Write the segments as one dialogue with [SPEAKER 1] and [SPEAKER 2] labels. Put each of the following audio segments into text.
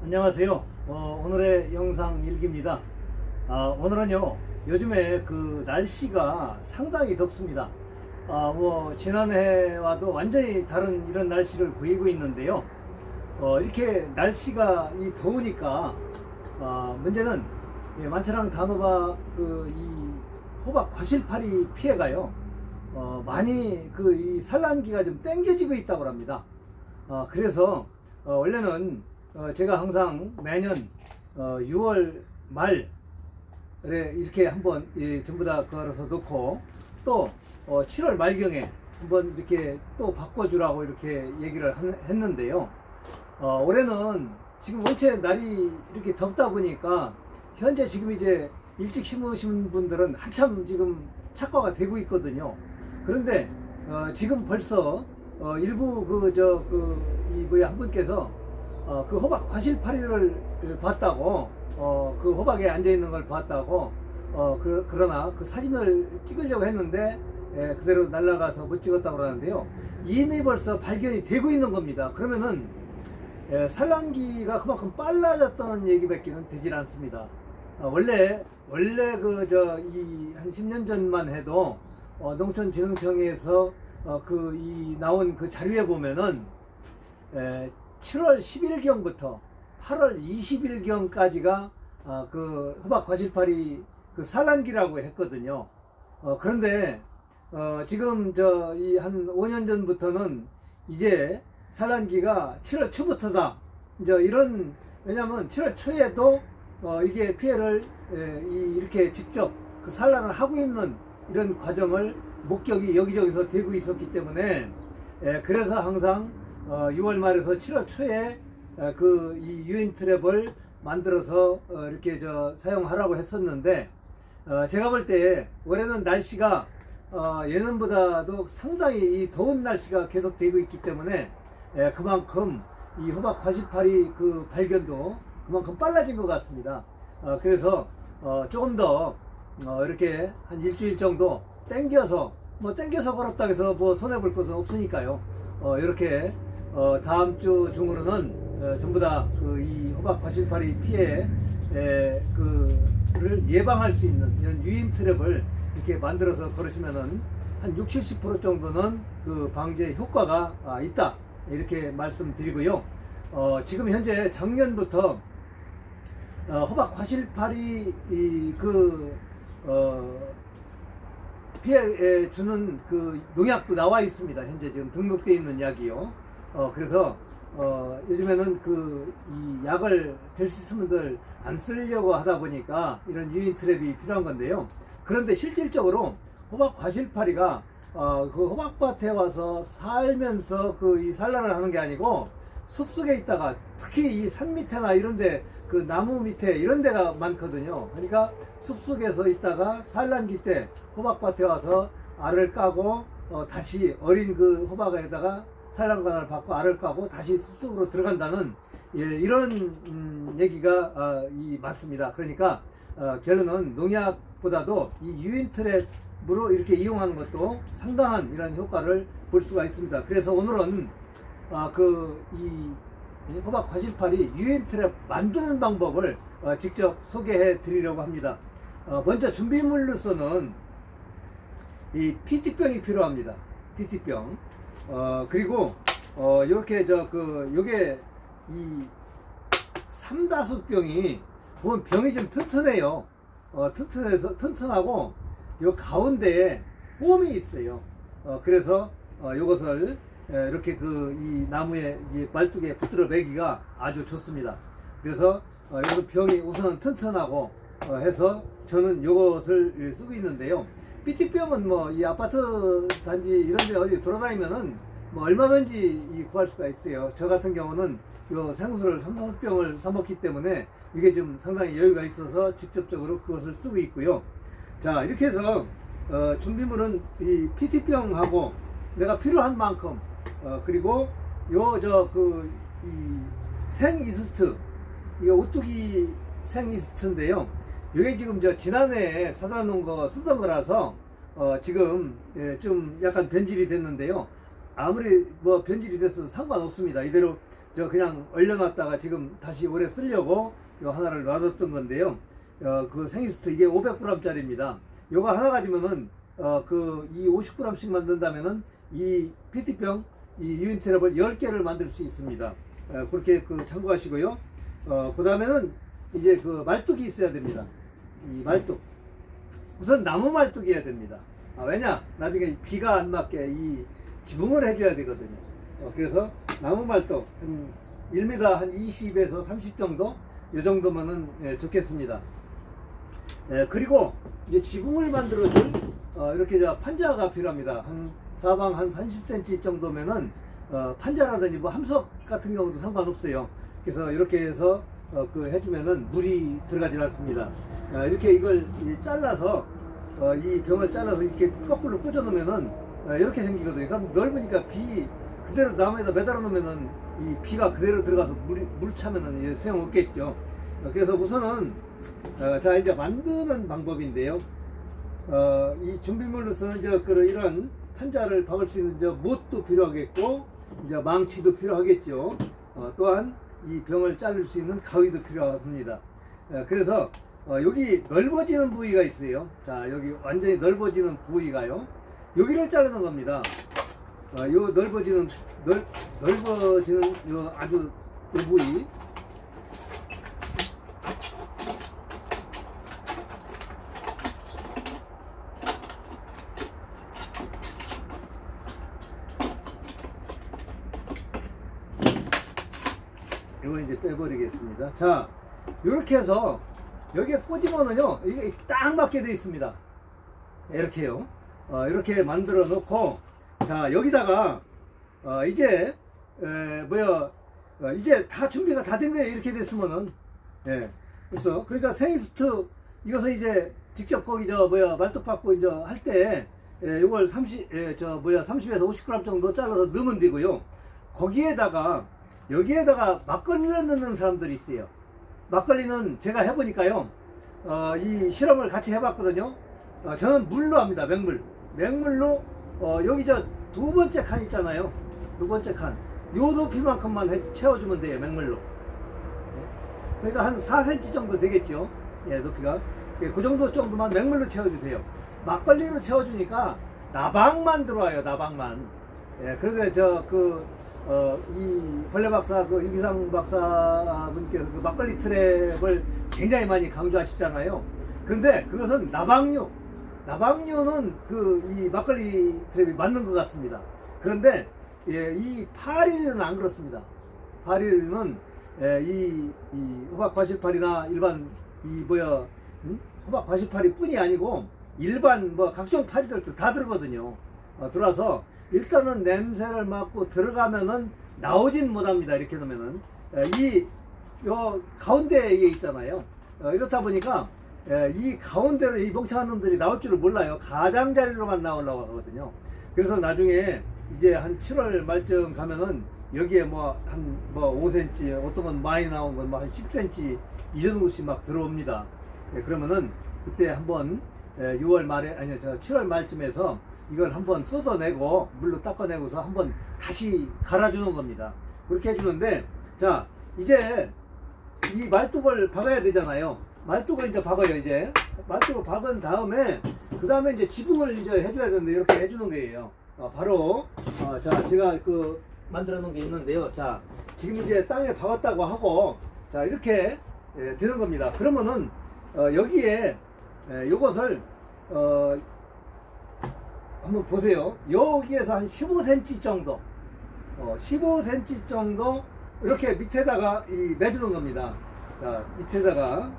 [SPEAKER 1] 안녕하세요. 오늘의 영상 일기입니다. 오늘은요, 요즘에 그 날씨가 상당히 덥습니다. 지난해와도 완전히 다른 이런 날씨를 보이고 있는데요. 이렇게 날씨가 더우니까, 문제는 만차랑 단호박 이 호박 과실파리 피해가요, 많이 이 산란기가 좀 땡겨지고 있다고 합니다. 그래서, 원래는 제가 항상 매년 6월 말에 이렇게 한번 전부 다 걸어서 놓고 또 7월 말경에 한번 이렇게 또 바꿔주라고 이렇게 얘기를 했는데요. 올해는 지금 원체 날이 이렇게 덥다 보니까 현재 지금 이제 일찍 심으신 분들은 한참 지금 착과가 되고 있거든요. 그런데 지금 벌써 일부 한 분께서 그 호박 과실파리를 봤다고, 그 호박에 앉아있는 걸 봤다고, 그러나 그 사진을 찍으려고 했는데, 그대로 날아가서 못 찍었다고 그러는데요. 이미 벌써 발견이 되고 있는 겁니다. 그러면은, 산란기가 그만큼 빨라졌다는 얘기밖에는 되질 않습니다. 원래 한 10년 전만 해도, 농촌진흥청에서, 나온 그 자료에 보면은, 7월 10일경부터 8월 20일경까지가 그 호박 과실파리 그 산란기라고 했거든요. 그런데 지금 한 5년 전부터는 이제 산란기가 7월 초부터다, 이제 왜냐면 7월 초에도 이게 피해를 이렇게 직접 그 산란을 하고 있는 이런 과정을 목격이 여기저기서 되고 있었기 때문에, 그래서 항상 6월 말에서 7월 초에 이 유인 트랩을 만들어서 이렇게 사용하라고 했었는데, 제가 볼 때 올해는 날씨가 예년보다도 상당히 이 더운 날씨가 계속되고 있기 때문에, 그만큼 이 호박 과실파리 그 발견도 그만큼 빨라진 것 같습니다. 그래서 조금 더 이렇게 한 일주일 정도 땡겨서 걸었다 해서 뭐 손해볼 것은 없으니까요. 이렇게 다음 주 중으로는 전부 다 이 호박 과실파리 피해 그를 예방할 수 있는 이런 유인 트랩을 이렇게 만들어서 걸으시면은 한 60~70% 정도는 그 방제 효과가 있다, 이렇게 말씀드리고요. 지금 현재 작년부터 호박 과실파리 피해 주는 그 농약도 나와 있습니다. 현재 지금 등록되어 있는 약이요. 그래서 요즘에는 이 약을 될 수 있으면 안 쓰려고 하다 보니까 이런 유인 트랩이 필요한 건데요. 그런데 실질적으로 호박 과실파리가 그 호박밭에 와서 살면서 이 산란을 하는 게 아니고 숲속에 있다가, 특히 이 산 밑에나 이런데 그 나무 밑에 이런 데가 많거든요. 그러니까 숲속에서 있다가 산란기 때 호박밭에 와서 알을 까고 다시 어린 그 호박에다가 산란관을 받고 알을 까고 다시 숲속으로 들어간다는, 이런 얘기가 맞습니다. 그러니까 결론은 농약보다도 이 유인 트랩으로 이렇게 이용하는 것도 상당한 이런 효과를 볼 수가 있습니다. 그래서 오늘은 이 호박 과실파리 유인 트랩 만드는 방법을 직접 소개해 드리려고 합니다. 먼저 준비물로서는 이 PT병이 필요합니다. PT병. 그리고 이렇게 요게 이 삼다수병이 보면 병이 좀 튼튼해요. 튼튼하고 요 가운데에 홈이 있어요. 그래서 요것을 이렇게 이 나무에 말뚝에 붙들어 매기가 아주 좋습니다. 그래서 요 병이 우선 튼튼하고 해서 저는 요것을 쓰고 있는데요. PT병은 이 아파트 단지 이런 데 어디 돌아다니면은 얼마든지 구할 수가 있어요. 저 같은 경우는 요 생수를 3~4병을 사 먹기 때문에 이게 좀 상당히 여유가 있어서 직접적으로 그것을 쓰고 있고요. 자, 이렇게 해서 준비물은 이 PT병하고 내가 필요한 만큼, 그리고 이 생이스트, 이거 오뚜기 생이스트인데요. 이게 지금 지난해 사다 놓은 거 쓰던 거라서 지금 좀 약간 변질이 됐는데요. 아무리 변질이 됐어도 상관없습니다. 이대로 저 그냥 얼려놨다가 지금 다시 오래 쓰려고 요 하나를 놔뒀던 건데요. 그 생이스트 이게 500g 짜리입니다. 요거 하나 가지면은 그 이 50g씩 만든다면은 이 PT병 이 유인트랩을 10개를 만들 수 있습니다. 그렇게 그 참고하시고요. 그 다음에는 이제 그 말뚝이 있어야 됩니다. 이 말뚝. 우선 나무 말뚝이어야 됩니다. 왜냐? 나중에 비가 안 맞게 이 지붕을 해줘야 되거든요. 그래서 나무 말뚝 한 1m 한 20에서 30 정도? 이 정도면은 좋겠습니다. 그리고 이제 지붕을 만들어줄 이렇게 저 판자가 필요합니다. 한 사방 한 30cm 정도면은 판자라든지 뭐 함석 같은 경우도 상관없어요. 그래서 이렇게 해서 그 해주면은 물이 들어가지 않습니다. 이렇게 이걸 잘라서 이 병을 잘라서 이렇게 거꾸로 꽂아 놓으면은 이렇게 생기거든요. 그럼 넓으니까 비 그대로 나무에다 매달아 놓으면은 이 비가 그대로 들어가서 물 차면은 소용 없겠죠. 그래서 우선은 자 이제 만드는 방법인데요. 이 준비물로 쓰는 이런 판자를 박을 수 있는 못도 필요하겠고 이제 망치도 필요하겠죠. 또한 이 병을 자를 수 있는 가위도 필요합니다. 그래서 여기 넓어지는 부위가 있어요. 자 여기 완전히 넓어지는 부위가요. 여기를 자르는 겁니다. 요 넓어지는 요 아주 요 부위. 이거 이제 빼버리겠습니다. 자, 이렇게 해서 여기에 꽂으면은요, 이게 딱 맞게 되어 있습니다. 이렇게요. 이렇게 만들어 놓고, 자, 여기다가, 이제, 이제 다 준비가 다 된 거예요. 이렇게 됐으면은. 예. 그래서, 그러니까 생이스트, 이것을 이제 직접 거기 말뚝 받고 이제 할 때, 이걸 30에서 50g 정도 잘라서 넣으면 되고요. 거기에다가, 여기에다가 막걸리를 넣는 사람들이 있어요. 막걸리는 제가 해보니까요, 이 실험을 같이 해봤거든요. 저는 물로 합니다. 맹물로, 여기 두 번째 칸 있잖아요. 두 번째 칸. 요 높이만큼만 채워주면 돼요. 맹물로. 그러니까 한 4cm 정도 되겠죠. 예, 높이가. 그 정도 정도만 맹물로 채워주세요. 막걸리로 채워주니까 나방만 들어와요. 나방만. 예, 그래서 이 벌레 박사, 이기상 박사분께서 그 막걸리 트랩을 굉장히 많이 강조하시잖아요. 그런데 그것은 나방류는 이 막걸리 트랩이 맞는 것 같습니다. 그런데 이 파리류는 안 그렇습니다. 파리류는 이 호박 과실파리나 일반 호박 과실파리 뿐이 아니고 일반 각종 파리들도 다 들거든요. 들어와서 일단은 냄새를 맡고 들어가면은 나오진 못합니다. 이렇게 놓으면은 요 가운데 이게 있잖아요. 이렇다 보니까 이 가운데로 이 멍청한 놈들이 나올 줄을 몰라요. 가장자리로만 나오려고 하거든요. 그래서 나중에 이제 한 7월 말쯤 가면은 여기에 한 5cm, 어떤 건 많이 나온 건 한 10cm 이 정도씩 막 들어옵니다. 그러면은 그때 한번 6월 말에 7월 말쯤에서 이걸 한번 쏟아내고 물로 닦아내고서 한번 다시 갈아주는 겁니다. 그렇게 해주는데, 자 이제 이 말뚝을 박아야 되잖아요. 말뚝을 이제 박아요. 이제 말뚝을 박은 다음에 그 다음에 이제 지붕을 이제 해줘야 되는데 이렇게 해주는 거예요. 바로 자 제가 만들어 놓은 게 있는데요. 자 지금 이제 땅에 박았다고 하고 자 이렇게 되는 겁니다. 그러면은 여기에 요것을 한번 보세요. 여기에서 한 15cm 정도 15cm 정도 이렇게 밑에다가 매주는 겁니다. 자 밑에다가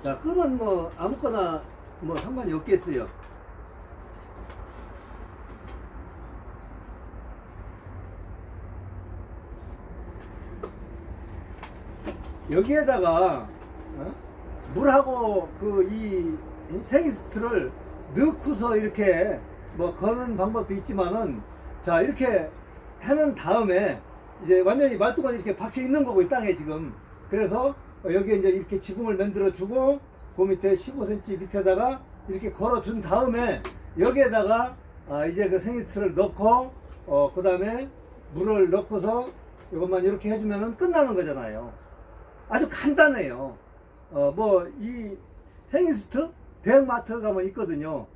[SPEAKER 1] 자 끈은 아무거나 상관이 없겠어요. 여기에다가 물하고 이 생이스트를 넣고서 이렇게 거는 방법도 있지만은 자 이렇게 해놓은 다음에 이제 완전히 말뚝은 이렇게 박혀 있는 거고 이 땅에 지금. 그래서 여기에 이제 이렇게 지붕을 만들어 주고 그 밑에 15cm 밑에다가 이렇게 걸어 준 다음에 여기에다가 이제 그 생이스트를 넣고 그 다음에 물을 넣고서 이것만 이렇게 해주면 끝나는 거잖아요. 아주 간단해요. 뭐 이 생이스트 대형마트 가면 있거든요.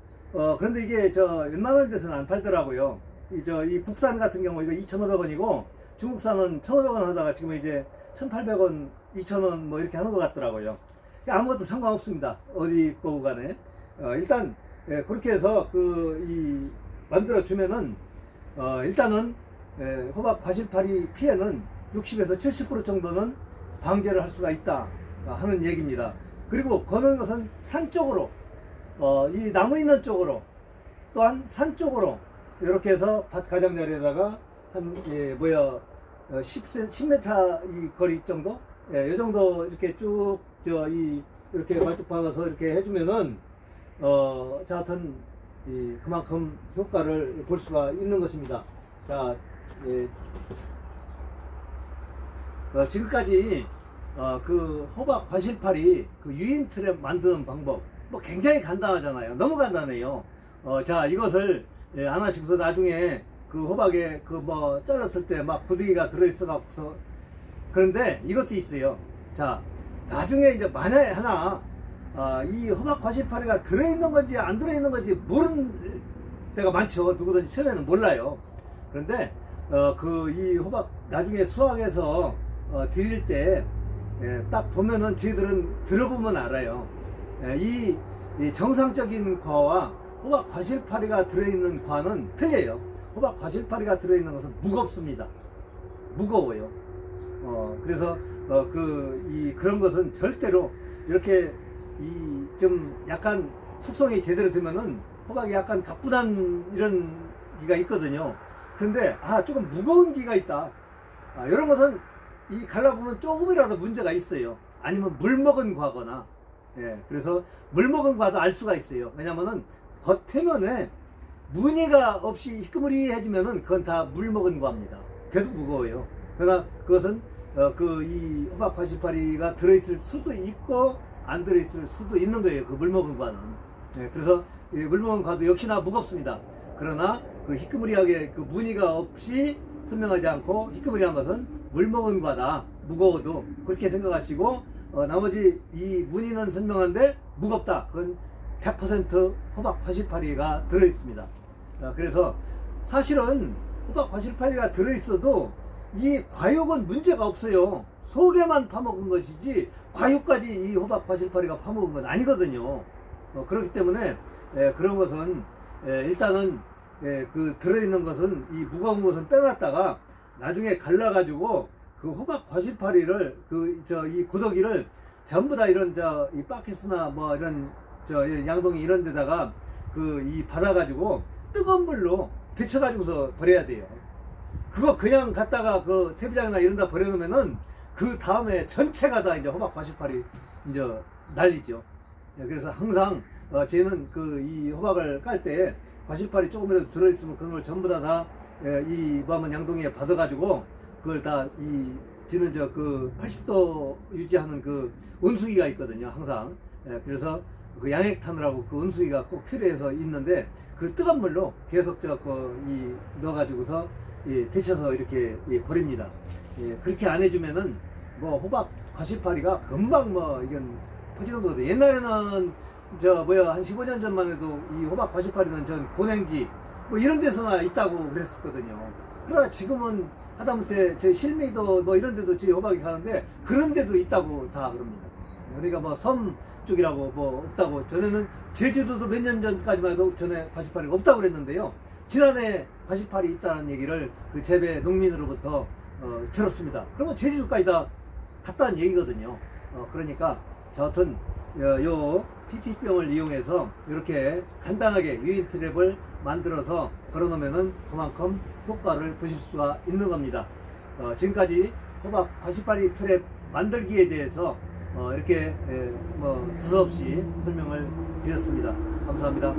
[SPEAKER 1] 그런데 이게 저 웬만한 데서는 안 팔더라고요. 이 국산 같은 경우 이거 2,500원이고 중국산은 1,500원 하다가 지금 이제 1,800원, 2,000원 뭐 이렇게 하는 것 같더라고요. 아무것도 상관없습니다. 어디 거고 간에. 일단 그렇게 해서 만들어 주면은 일단은 호박 과실파리 피해는 60에서 70% 정도는 방제를 할 수가 있다 하는 얘기입니다. 그리고 거는 것은 산 쪽으로, 이 나무 있는 쪽으로, 또한 산 쪽으로 이렇게 해서 밭 가장자리에다가 한 10m 이 거리 정도, 이 정도 이렇게 쭉 이렇게 말뚝 박아서 이렇게 해주면은 자 하여튼 그만큼 효과를 볼 수가 있는 것입니다. 자, 지금까지 그 호박 과실파리 그 유인 트랩 만드는 방법 뭐 굉장히 간단하잖아요. 너무 간단해요. 자, 이것을 안 하시고서 나중에 그 호박에 그 뭐 잘랐을 때 막 구데기가 들어있어 갖고서, 그런데 이것도 있어요. 자, 나중에 이제 만약에 하나 이 호박 과실파리가 들어있는 건지 안 들어있는 건지 모르는 때가 많죠. 누구든지 처음에는 몰라요. 그런데 이 호박 나중에 수확해서 드릴 때 딱 보면은 저희들은 들어보면 알아요. 이 정상적인 과와 호박 과실파리가 들어있는 과는 틀려요. 호박 과실파리가 들어있는 것은 무겁습니다. 무거워요. 그래서 그런 것은 절대로 이렇게 좀 약간 숙성이 제대로 되면은 호박이 약간 가뿐한 이런 기가 있거든요. 그런데 조금 무거운 기가 있다. 이런 것은 갈라보면 조금이라도 문제가 있어요. 아니면 물 먹은 과거나, 그래서 물 먹은 과도 알 수가 있어요. 왜냐면은 겉 표면에 무늬가 없이 희끄무리해지면은 그건 다 물 먹은 과입니다. 그래도 무거워요. 그러나 그것은 이 호박 과실파리가 들어있을 수도 있고 안 들어있을 수도 있는 거예요. 그 물 먹은 과는. 그래서 물 먹은 과도 역시나 무겁습니다. 그러나 그 희끄무리하게 그 무늬가 없이 선명하지 않고 희끄무리한 것은 물 먹은 과다. 무거워도 그렇게 생각하시고, 나머지 이 무늬는 선명한데 무겁다. 그건 100% 호박 과실파리가 들어있습니다. 그래서 사실은 호박 과실파리가 들어있어도 이 과육은 문제가 없어요. 속에만 파먹은 것이지 과육까지 이 호박 과실파리가 파먹은 건 아니거든요. 그렇기 때문에 그런 것은 일단은 그 들어있는 것은 이 무거운 것은 빼놨다가 나중에 갈라가지고 그 호박 과실파리를 이 고더기를 전부 다 이런 이 바켓이나 뭐 이런 양동이 이런 데다가 받아가지고 뜨거운 물로 데쳐가지고서 버려야 돼요. 그거 그냥 갖다가 그 태비장이나 이런 데 버려놓으면은 그 다음에 전체가 다 이제 호박 과실파리 이제 난리죠. 그래서 항상 저희는 이 호박을 깔 때 과실파리 조금이라도 들어있으면 그런 걸 전부 다 이 양동이에 받아가지고 그걸 다 저는 80도 유지하는 그 온수기가 있거든요. 항상. 그래서 그 양액탄이라고 그 온수기가 꼭 필요해서 있는데 그 뜨거운 물로 계속 넣어가지고서 데쳐서 이렇게 버립니다. 그렇게 안 해주면은 뭐 호박 과실파리가 금방 이건 퍼지는 거거든요. 옛날에는 한 15년 전만 해도 이 호박 과실파리는 전 고냉지 뭐 이런 데서나 있다고 그랬었거든요. 그러나 지금은 하다못해 저희 실미도 뭐 이런 데도 저희 호박이 가는데 그런 데도 있다고 다 그럽니다. 그러니까 뭐 섬 쪽이라고 뭐 없다고, 전에는 제주도도 몇 년 전까지만 해도 전에 과실파리가 없다고 그랬는데요. 지난해 과실파리 있다는 얘기를 그 재배 농민으로부터 들었습니다. 그러면 제주도까지 다 갔다는 얘기거든요. 그러니까 저 하여튼 요 PT병을 이용해서 이렇게 간단하게 유인 트랩을 만들어서 걸어놓으면은 그만큼 효과를 보실 수가 있는 겁니다. 지금까지 호박 과실파리 트랩 만들기에 대해서 이렇게 두서없이 설명을 드렸습니다. 감사합니다.